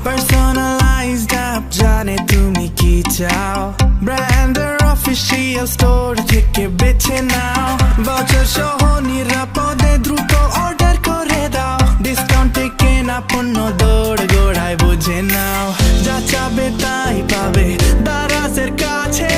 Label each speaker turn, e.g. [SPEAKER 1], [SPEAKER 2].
[SPEAKER 1] Personalized app জানে তুমি কি চাও, ব্র্যান্ডের অফিসিয়াল স্টোর থেকে বেছে নাও। ভাউচার সহ নিরাপদে দ্রুত অর্ডার করে দাও, ডিসকাউন্টে কেনা পণ্য দৌড় গোড়ায় বুঝে নাও। যা চাবে তাই পাবে দারাজের কাছে।